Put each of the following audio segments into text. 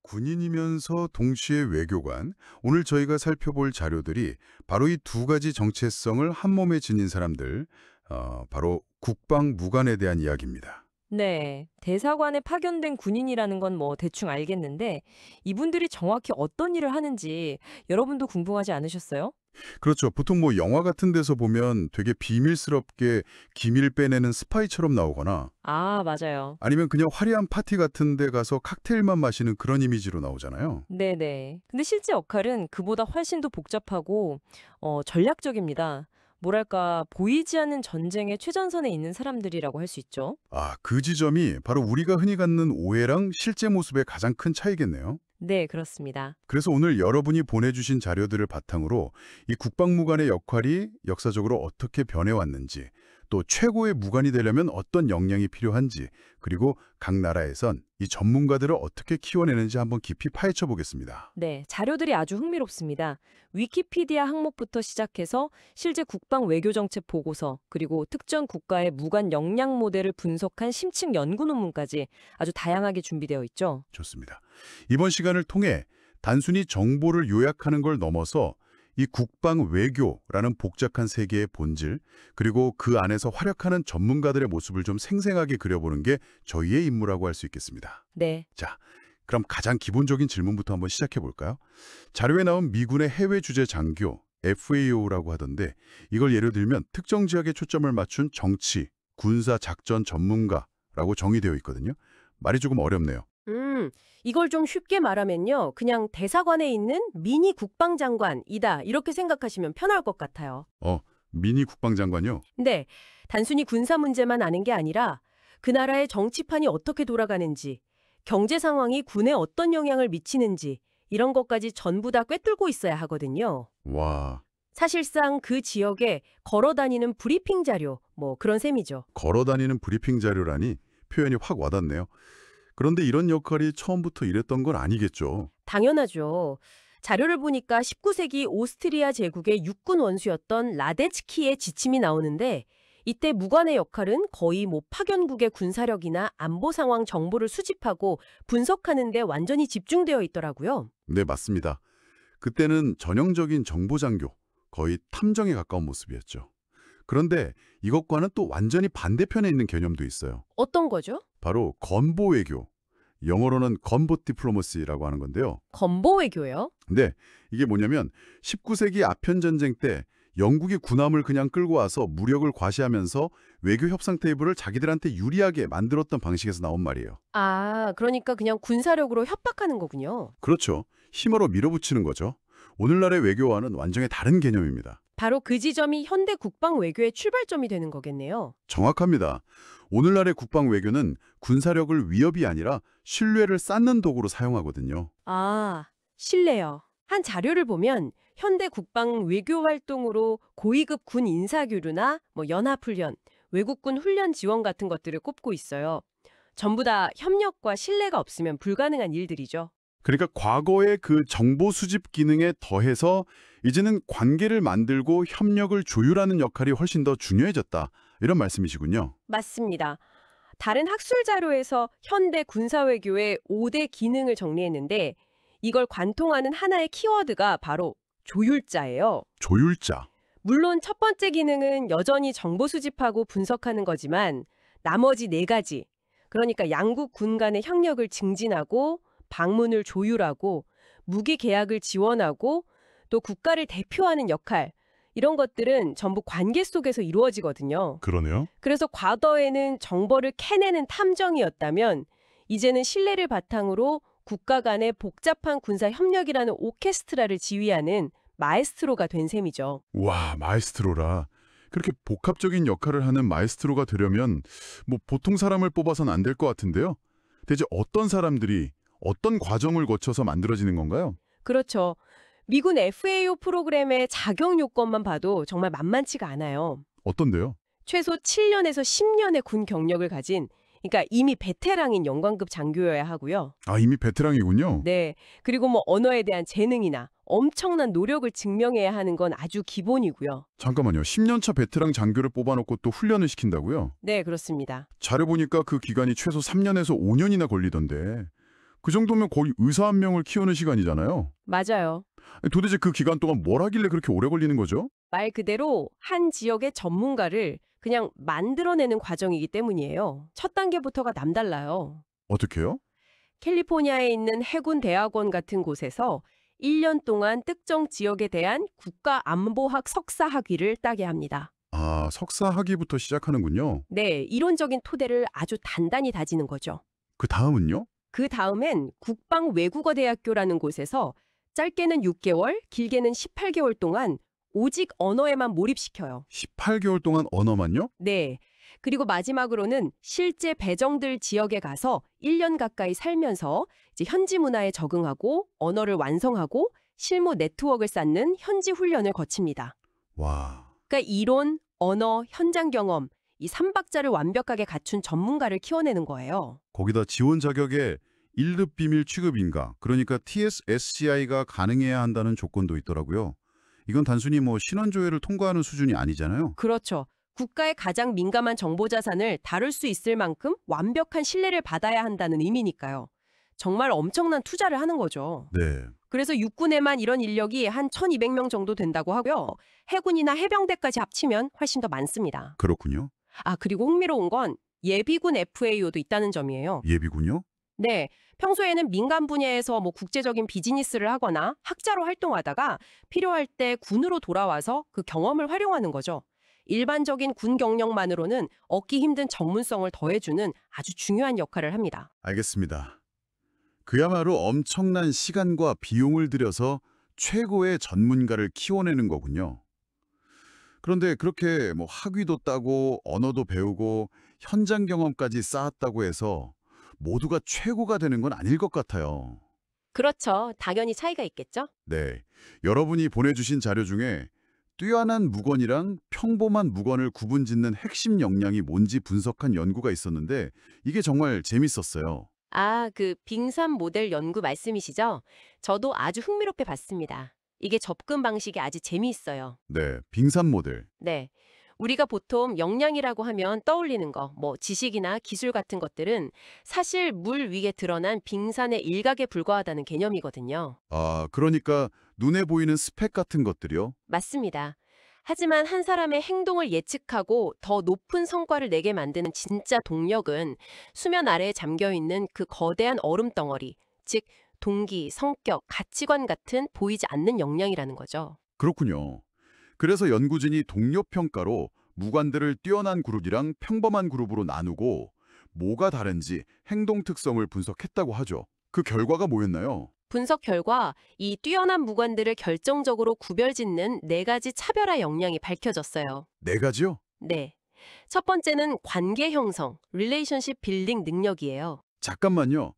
군인이면서 동시에 외교관. 오늘 저희가 살펴볼 자료들이 바로 이 두 가지 정체성을 한 몸에 지닌 사람들, 바로 국방무관에 대한 이야기입니다. 네, 대사관에 파견된 군인이라는 건 뭐 대충 알겠는데 이분들이 정확히 어떤 일을 하는지 여러분도 궁금하지 않으셨어요? 그렇죠. 보통 뭐 영화 같은 데서 보면 되게 비밀스럽게 기밀 빼내는 스파이처럼 나오거나 아, 맞아요. 아니면 그냥 화려한 파티 같은 데 가서 칵테일만 마시는 그런 이미지로 나오잖아요. 네네. 근데 실제 역할은 그보다 훨씬 더 복잡하고 전략적입니다. 뭐랄까, 보이지 않는 전쟁의 최전선에 있는 사람들이라고 할 수 있죠. 그 지점이 바로 우리가 흔히 갖는 오해랑 실제 모습의 가장 큰 차이겠네요. 네, 그렇습니다. 그래서 오늘 여러분이 보내주신 자료들을 바탕으로 이 국방무관의 역할이 역사적으로 어떻게 변해왔는지, 또 최고의 무관이 되려면 어떤 역량이 필요한지, 그리고 각 나라에선 이 전문가들을 어떻게 키워내는지 한번 깊이 파헤쳐 보겠습니다. 네, 자료들이 아주 흥미롭습니다. 위키피디아 항목부터 시작해서 실제 국방 외교정책 보고서, 그리고 특정 국가의 무관 역량 모델을 분석한 심층 연구 논문까지 아주 다양하게 준비되어 있죠. 좋습니다. 이번 시간을 통해 단순히 정보를 요약하는 걸 넘어서 이 국방 외교라는 복잡한 세계의 본질, 그리고 그 안에서 활약하는 전문가들의 모습을 좀 생생하게 그려보는 게 저희의 임무라고 할 수 있겠습니다. 네, 자, 그럼 가장 기본적인 질문부터 한번 시작해 볼까요? 자료에 나온 미군의 해외 주재 장교, FAO라고 하던데, 이걸 예를 들면 특정 지역에 초점을 맞춘 정치, 군사 작전 전문가라고 정의되어 있거든요. 말이 조금 어렵네요. 이걸 좀 쉽게 말하면요. 그냥 대사관에 있는 미니 국방장관이다. 이렇게 생각하시면 편할 것 같아요. 미니 국방장관요? 네, 단순히 군사 문제만 아는 게 아니라 그 나라의 정치판이 어떻게 돌아가는지, 경제 상황이 군에 어떤 영향을 미치는지 이런 것까지 전부 다 꿰뚫고 있어야 하거든요. 와, 사실상 그 지역에 걸어 다니는 브리핑 자료, 뭐 그런 셈이죠. 걸어다니는 브리핑 자료라니 표현이 확 와닿네요. 그런데 이런 역할이 처음부터 이랬던 건 아니겠죠. 당연하죠. 자료를 보니까 19세기 오스트리아 제국의 육군 원수였던 라데츠키의 지침이 나오는데 이때 무관의 역할은 거의 파견국의 군사력이나 안보 상황 정보를 수집하고 분석하는 데 완전히 집중되어 있더라고요. 네, 맞습니다. 그때는 전형적인 정보장교, 거의 탐정에 가까운 모습이었죠. 그런데 이것과는 또 완전히 반대편에 있는 개념도 있어요. 어떤 거죠? 바로 건보 외교, 영어로는 건보 디플로머시라고 하는 건데요. 건보 외교요? 근데 이게 뭐냐면 19세기 아편 전쟁 때 영국이 군함을 그냥 끌고 와서 무력을 과시하면서 외교 협상 테이블을 자기들한테 유리하게 만들었던 방식에서 나온 말이에요. 아, 그러니까 그냥 군사력으로 협박하는 거군요. 그렇죠. 힘으로 밀어붙이는 거죠. 오늘날의 외교와는 완전히 다른 개념입니다. 바로 그 지점이 현대 국방 외교의 출발점이 되는 거겠네요. 정확합니다. 오늘날의 국방 외교는 군사력을 위협이 아니라 신뢰를 쌓는 도구로 사용하거든요. 아, 신뢰요. 한 자료를 보면 현대 국방 외교 활동으로 고위급 군 인사교류나 연합훈련, 외국군 훈련 지원 같은 것들을 꼽고 있어요. 전부 다 협력과 신뢰가 없으면 불가능한 일들이죠. 그러니까 과거의 그 정보 수집 기능에 더해서 이제는 관계를 만들고 협력을 조율하는 역할이 훨씬 더 중요해졌다. 이런 말씀이시군요. 맞습니다. 다른 학술 자료에서 현대 군사외교의 5대 기능을 정리했는데 이걸 관통하는 하나의 키워드가 바로 조율자예요. 조율자. 물론 첫 번째 기능은 여전히 정보 수집하고 분석하는 거지만 나머지 4가지, 그러니까 양국 군 간의 협력을 증진하고 방문을 조율하고 무기 계약을 지원하고 또 국가를 대표하는 역할, 이런 것들은 전부 관계 속에서 이루어지거든요. 그러네요. 그래서 과거에는 정보를 캐내는 탐정이었다면 이제는 신뢰를 바탕으로 국가 간의 복잡한 군사 협력이라는 오케스트라를 지휘하는 마에스트로가 된 셈이죠. 와, 마에스트로라. 그렇게 복합적인 역할을 하는 마에스트로가 되려면 보통 사람을 뽑아서는 안 될 것 같은데요. 대체 어떤 사람들이 어떤 과정을 거쳐서 만들어지는 건가요? 그렇죠. 미군 FAO 프로그램의 자격 요건만 봐도 정말 만만치가 않아요. 어떤데요? 최소 7년에서 10년의 군 경력을 가진, 그러니까 이미 베테랑인 영관급 장교여야 하고요. 이미 베테랑이군요. 네. 그리고 언어에 대한 재능이나 엄청난 노력을 증명해야 하는 건 아주 기본이고요. 잠깐만요. 10년차 베테랑 장교를 뽑아놓고 또 훈련을 시킨다고요? 네, 그렇습니다. 자료 보니까 그 기간이 최소 3년에서 5년이나 걸리던데 그 정도면 거의 의사 한 명을 키우는 시간이잖아요. 맞아요. 도대체 그 기간 동안 뭘 하길래 그렇게 오래 걸리는 거죠? 말 그대로 한 지역의 전문가를 그냥 만들어내는 과정이기 때문이에요. 첫 단계부터가 남달라요. 어떻게요? 캘리포니아에 있는 해군 대학원 같은 곳에서 1년 동안 특정 지역에 대한 국가안보학 석사 학위를 따게 합니다. 아, 석사 학위부터 시작하는군요. 네, 이론적인 토대를 아주 단단히 다지는 거죠. 그 다음은요? 그 다음엔 국방외국어대학교라는 곳에서 짧게는 6개월, 길게는 18개월 동안 오직 언어에만 몰입시켜요. 18개월 동안 언어만요? 네. 그리고 마지막으로는 실제 배정될 지역에 가서 1년 가까이 살면서 이제 현지 문화에 적응하고 언어를 완성하고 실무 네트워크를 쌓는 현지 훈련을 거칩니다. 와, 그러니까 이론, 언어, 현장 경험, 이 3박자를 완벽하게 갖춘 전문가를 키워내는 거예요. 거기다 지원 자격에 1급 비밀 취급인가, 그러니까 TSSCI가 가능해야 한다는 조건도 있더라고요. 이건 단순히 뭐 신원조회를 통과하는 수준이 아니잖아요. 그렇죠. 국가의 가장 민감한 정보 자산을 다룰 수 있을 만큼 완벽한 신뢰를 받아야 한다는 의미니까요. 정말 엄청난 투자를 하는 거죠. 네. 그래서 육군에만 이런 인력이 한 1,200명 정도 된다고 하고요. 해군이나 해병대까지 합치면 훨씬 더 많습니다. 그렇군요. 아, 그리고 흥미로운 건 예비군 FAO도 있다는 점이에요. 예비군요? 네, 평소에는 민간 분야에서 뭐 국제적인 비즈니스를 하거나 학자로 활동하다가 필요할 때 군으로 돌아와서 그 경험을 활용하는 거죠. 일반적인 군 경력만으로는 얻기 힘든 전문성을 더해주는 아주 중요한 역할을 합니다. 알겠습니다. 그야말로 엄청난 시간과 비용을 들여서 최고의 전문가를 키워내는 거군요. 그런데 그렇게 뭐 학위도 따고 언어도 배우고 현장 경험까지 쌓았다고 해서 모두가 최고가 되는 건 아닐 것 같아요. 그렇죠. 당연히 차이가 있겠죠? 네, 여러분이 보내주신 자료 중에 뛰어난 무건이랑 평범한 무건을 구분짓는 핵심 역량이 뭔지 분석한 연구가 있었는데 이게 정말 재밌었어요. 아, 그 빙산 모델 연구 말씀이시죠? 저도 아주 흥미롭게 봤습니다. 이게 접근 방식이 아주 재미있어요. 네, 빙산 모델. 네. 우리가 보통 역량이라고 하면 떠올리는 거, 뭐 지식이나 기술 같은 것들은 사실 물 위에 드러난 빙산의 일각에 불과하다는 개념이거든요. 아, 그러니까 눈에 보이는 스펙 같은 것들이요? 맞습니다. 하지만 한 사람의 행동을 예측하고 더 높은 성과를 내게 만드는 진짜 동력은 수면 아래에 잠겨있는 그 거대한 얼음 덩어리, 즉 동기, 성격, 가치관 같은 보이지 않는 역량이라는 거죠. 그렇군요. 그래서 연구진이 동료평가로 무관들을 뛰어난 그룹이랑 평범한 그룹으로 나누고 뭐가 다른지 행동 특성을 분석했다고 하죠. 그 결과가 뭐였나요? 분석 결과 이 뛰어난 무관들을 결정적으로 구별짓는 4가지 차별화 역량이 밝혀졌어요. 4가지요? 네. 첫 번째는 관계 형성, relationship building 능력이에요. 잠깐만요.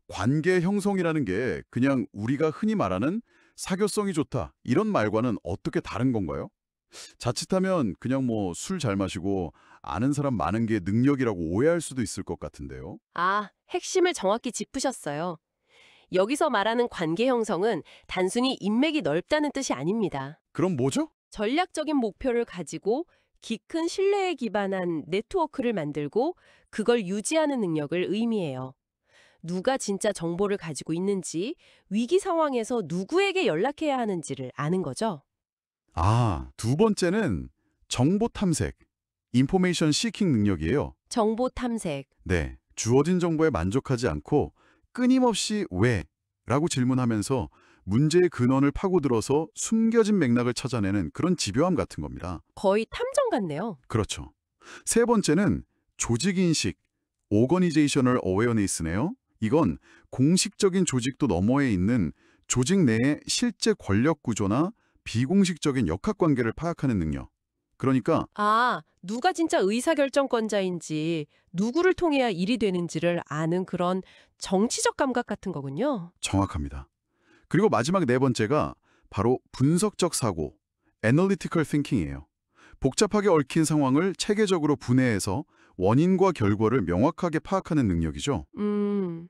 관계 형성이라는 게 그냥 우리가 흔히 말하는 사교성이 좋다 이런 말과는 어떻게 다른 건가요? 자칫하면 그냥 뭐 술 잘 마시고 아는 사람 많은 게 능력이라고 오해할 수도 있을 것 같은데요. 아, 핵심을 정확히 짚으셨어요. 여기서 말하는 관계 형성은 단순히 인맥이 넓다는 뜻이 아닙니다. 그럼 뭐죠? 전략적인 목표를 가지고 깊은 신뢰에 기반한 네트워크를 만들고 그걸 유지하는 능력을 의미해요. 누가 진짜 정보를 가지고 있는지, 위기 상황에서 누구에게 연락해야 하는지를 아는 거죠. 아, 2번째는 정보 탐색, 인포메이션 시킹 능력이에요. 정보 탐색. 네, 주어진 정보에 만족하지 않고 끊임없이 왜? 라고 질문하면서 문제의 근원을 파고들어서 숨겨진 맥락을 찾아내는 그런 집요함 같은 겁니다. 거의 탐정 같네요. 그렇죠. 3번째는 조직인식, Organizational Awareness네요. 이건 공식적인 조직도 너머에 있는 조직 내의 실제 권력 구조나 비공식적인 역학관계를 파악하는 능력. 그러니까 아, 누가 진짜 의사결정권자인지, 누구를 통해야 일이 되는지를 아는 그런 정치적 감각 같은 거군요. 정확합니다. 그리고 마지막 4번째가 바로 분석적 사고, Analytical Thinking이에요. 복잡하게 얽힌 상황을 체계적으로 분해해서 원인과 결과를 명확하게 파악하는 능력이죠.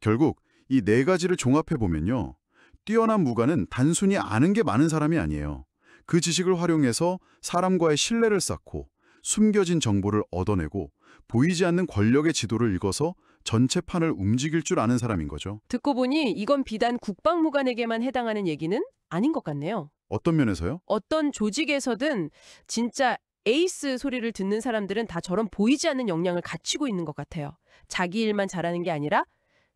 결국 이 4가지를 종합해보면요. 뛰어난 무관은 단순히 아는 게 많은 사람이 아니에요. 그 지식을 활용해서 사람과의 신뢰를 쌓고 숨겨진 정보를 얻어내고 보이지 않는 권력의 지도를 읽어서 전체 판을 움직일 줄 아는 사람인 거죠. 듣고 보니 이건 비단 국방무관에게만 해당하는 얘기는 아닌 것 같네요. 어떤 면에서요? 어떤 조직에서든 진짜 에이스 소리를 듣는 사람들은 다 저런 보이지 않는 역량을 갖추고 있는 것 같아요. 자기 일만 잘하는 게 아니라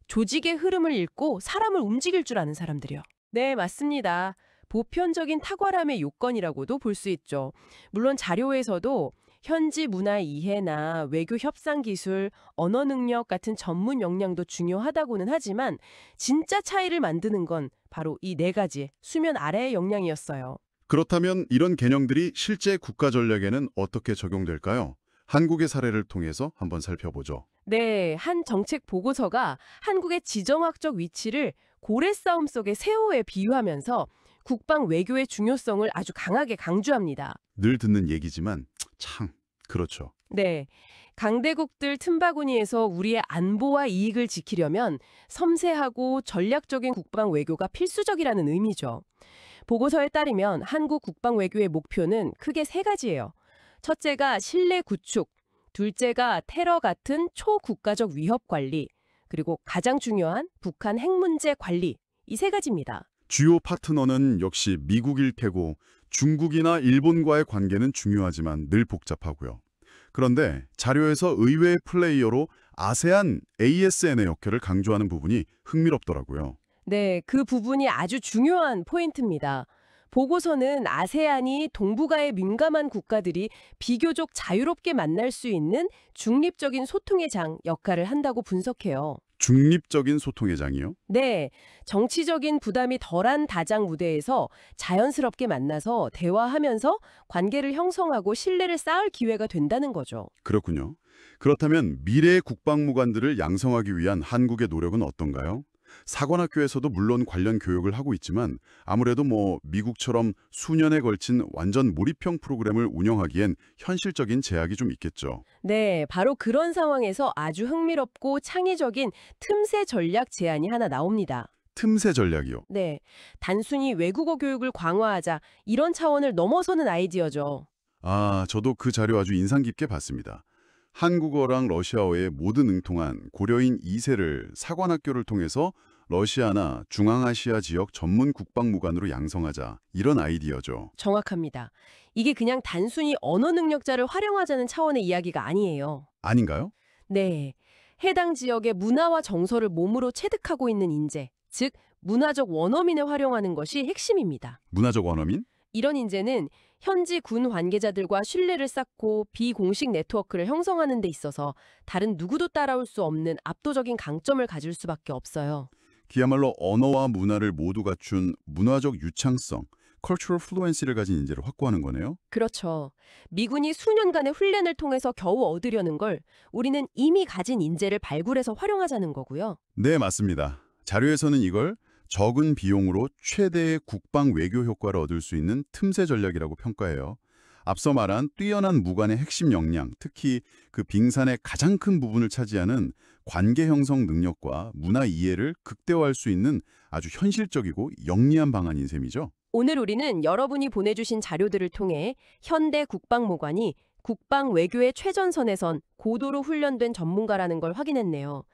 조직의 흐름을 읽고 사람을 움직일 줄 아는 사람들이요. 네, 맞습니다. 보편적인 탁월함의 요건이라고도 볼 수 있죠. 물론 자료에서도 현지 문화 이해나 외교 협상 기술, 언어 능력 같은 전문 역량도 중요하다고는 하지만 진짜 차이를 만드는 건 바로 이 네 가지 수면 아래의 역량이었어요. 그렇다면 이런 개념들이 실제 국가 전략에는 어떻게 적용될까요? 한국의 사례를 통해서 한번 살펴보죠. 네, 한 정책 보고서가 한국의 지정학적 위치를 고래 싸움 속의 세호에 비유하면서 국방 외교의 중요성을 아주 강하게 강조합니다. 늘 듣는 얘기지만 참 그렇죠. 네, 강대국들 틈바구니에서 우리의 안보와 이익을 지키려면 섬세하고 전략적인 국방 외교가 필수적이라는 의미죠. 보고서에 따르면 한국 국방 외교의 목표는 크게 세 가지예요. 첫째가 신뢰 구축, 둘째가 테러 같은 초국가적 위협 관리, 그리고 가장 중요한 북한 핵 문제 관리, 이 세 가지입니다. 주요 파트너는 역시 미국일 테고 중국이나 일본과의 관계는 중요하지만 늘 복잡하고요. 그런데 자료에서 의외의 플레이어로 아세안, ASN의 역할을 강조하는 부분이 흥미롭더라고요. 네, 그 부분이 아주 중요한 포인트입니다. 보고서는 아세안이 동북아의 민감한 국가들이 비교적 자유롭게 만날 수 있는 중립적인 소통의 장 역할을 한다고 분석해요. 중립적인 소통의 장이요? 네, 정치적인 부담이 덜한 다장 무대에서 자연스럽게 만나서 대화하면서 관계를 형성하고 신뢰를 쌓을 기회가 된다는 거죠. 그렇군요. 그렇다면 미래의 국방무관들을 양성하기 위한 한국의 노력은 어떤가요? 사관학교에서도 물론 관련 교육을 하고 있지만 아무래도 미국처럼 수년에 걸친 완전 몰입형 프로그램을 운영하기엔 현실적인 제약이 좀 있겠죠. 네, 바로 그런 상황에서 아주 흥미롭고 창의적인 틈새 전략 제안이 하나 나옵니다. 틈새 전략이요. 네, 단순히 외국어 교육을 강화하자 이런 차원을 넘어서는 아이디어죠. 저도 그 자료 아주 인상 깊게 봤습니다. 한국어랑 러시아어에 모두 능통한 고려인 2세를 사관학교를 통해서 러시아나 중앙아시아 지역 전문 국방무관으로 양성하자, 이런 아이디어죠. 정확합니다. 이게 그냥 단순히 언어 능력자를 활용하자는 차원의 이야기가 아니에요. 아닌가요? 네, 해당 지역의 문화와 정서를 몸으로 체득하고 있는 인재, 즉 문화적 원어민을 활용하는 것이 핵심입니다. 문화적 원어민? 이런 인재는 현지 군 관계자들과 신뢰를 쌓고 비공식 네트워크를 형성하는 데 있어서 다른 누구도 따라올 수 없는 압도적인 강점을 가질 수밖에 없어요. 그야말로 언어와 문화를 모두 갖춘 문화적 유창성, cultural fluency를 가진 인재를 확보하는 거네요. 그렇죠. 미군이 수년간의 훈련을 통해서 겨우 얻으려는 걸 우리는 이미 가진 인재를 발굴해서 활용하자는 거고요. 네, 맞습니다. 자료에서는 이걸 적은 비용으로 최대의 국방 외교 효과를 얻을 수 있는 틈새 전략이라고 평가해요. 앞서 말한 뛰어난 무관의 핵심 역량, 특히 그 빙산의 가장 큰 부분을 차지하는 관계 형성 능력과 문화 이해를 극대화할 수 있는 아주 현실적이고 영리한 방안인 셈이죠. 오늘 우리는 여러분이 보내주신 자료들을 통해 현대 국방무관이 국방 외교의 최전선에 선 고도로 훈련된 전문가라는 걸 확인했네요.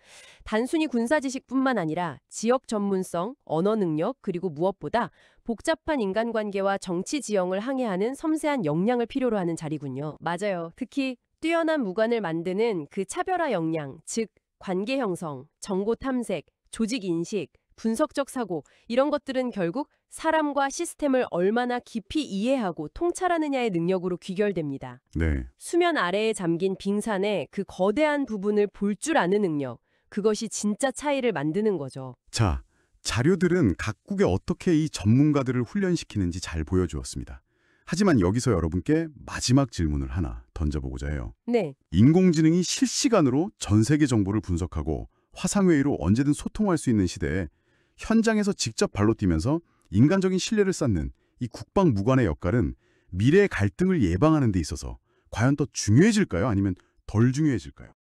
단순히 군사 지식뿐만 아니라 지역 전문성, 언어 능력, 그리고 무엇보다 복잡한 인간관계와 정치 지형을 항해하는 섬세한 역량을 필요로 하는 자리군요. 맞아요. 특히 뛰어난 무관을 만드는 그 차별화 역량, 즉 관계 형성, 정보 탐색, 조직 인식, 분석적 사고, 이런 것들은 결국 사람과 시스템을 얼마나 깊이 이해하고 통찰하느냐의 능력으로 귀결됩니다. 네. 수면 아래에 잠긴 빙산의 그 거대한 부분을 볼 줄 아는 능력, 그것이 진짜 차이를 만드는 거죠. 자, 자료들은 각국에 어떻게 이 전문가들을 훈련시키는지 잘 보여주었습니다. 하지만 여기서 여러분께 마지막 질문을 하나 던져보고자 해요. 네, 인공지능이 실시간으로 전 세계 정보를 분석하고 화상회의로 언제든 소통할 수 있는 시대에 현장에서 직접 발로 뛰면서 인간적인 신뢰를 쌓는 이 국방무관의 역할은 미래의 갈등을 예방하는 데 있어서 과연 더 중요해질까요? 아니면 덜 중요해질까요?